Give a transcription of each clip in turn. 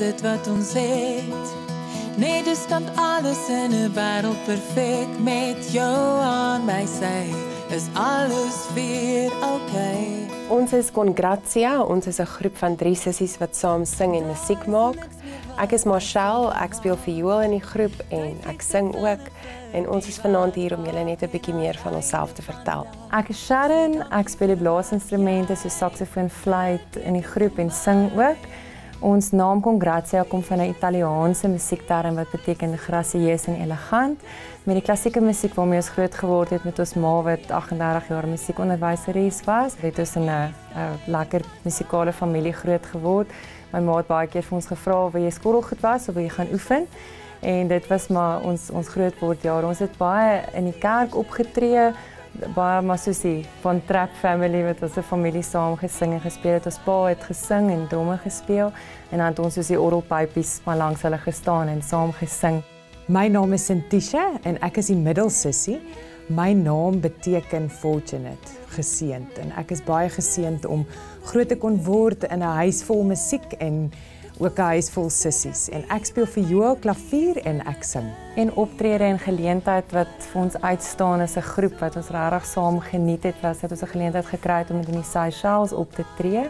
dit wat ons het. Nee, dus stand alles in 'n wêreld perfek met jou aan my sy. Is alles weer okay. Ons is Congrazia, ons is 'n groep van 3 sissies wat saam sing en musiek maak. Ek is Marshall, ek speel viool in die groep en ek sing ook. En ons is vanaand hier om julle net 'n bietjie meer van onsself te vertel. Ek is Sharon, ek speel die blaasinstrumente soos saksofoon, fluit in die groep en sing ook. Ons naam Congrazia kom van 'n Italiaanse musiekterm wat beteken gracieus en elegant. Met die klassieke musiek waarmee ons groot geword het met ons ma wat 38 jaar musiekonderwyseres was, het ons in 'n lekker musikale familie groot geword. My ma het baie keer vir ons gevra wil jy skoolgoed was of wil jy gaan oefen? En dit was maar ons grootwordjare. Ons het baie in die kerk opgetree, baie maar soos die van Trap Family wat ons 'n familie saam gesing en gespeel het. Ons pa het gesing en dromme gespeel en dan het ons soos die orgelpypies maar langs hulle gestaan en saam gesing. My naam is Santisha en ek is die middelsissie. My naam beteken fortunate, geseënd, en ek is baie geseënd om groot te kon word in 'n huis vol musiek en ook 'n huis vol sissies. En ek speel viool, klavier en ek sing. En optrede en geleentheid wat vir ons uitstaan as 'n groep wat ons regtig saam geniet het, was dat ons 'n geleentheid gekry het om in die Seychelles op te tree.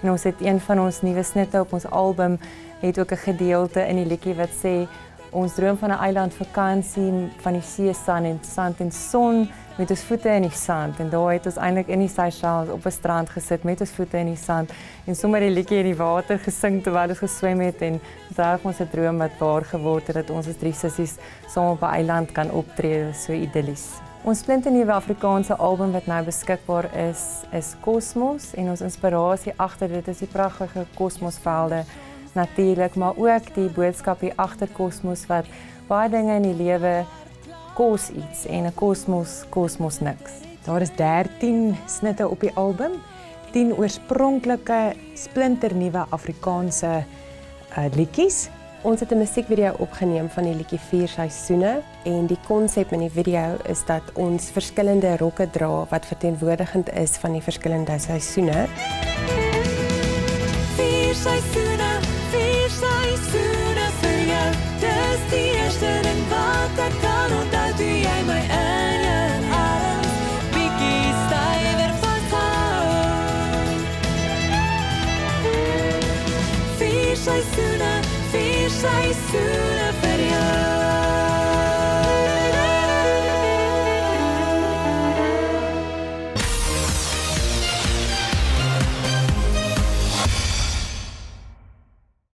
En ons het een van ons nuwe snitte op ons album het ook 'n gedeelte in die liedjie wat sê ons droom van 'n eiland vakansie van die see, sand en son met ons voete in die sand. En daar het ons eintlik in die Seychelles op 'n strand gesit met ons voete in die sand en sommer die liedjie in die water gesing terwyl ons geswem het en dit was ons 'n droom wat waar geword het dat ons as 3 sissies saam op 'n eiland kan optree, so idillies. Ons splinternuwe Afrikaanse album wat nou beskikbaar is Kosmos en ons inspirasie agter dit is die pragtige kosmosvelde natuurlik, maar ook die boodskap hier agter kosmos wat baie dinge in die lewe kos iets en 'n kosmos niks. Daar is 13 snitte op die album, 10 oorspronklike splinternuwe Afrikaanse liedjies. Ons het 'n musiekvideo opgeneem van die liedjie 4 seisoene en die konsep in die video is dat ons verskillende rokke dra wat verteenwoordigend is van die verskillende seisoene. 4 seisoene vir jou. Dis die eerste ding wat ek kan onthou toe jy my in jou arms bietjie stywer vashou. 4 seisoene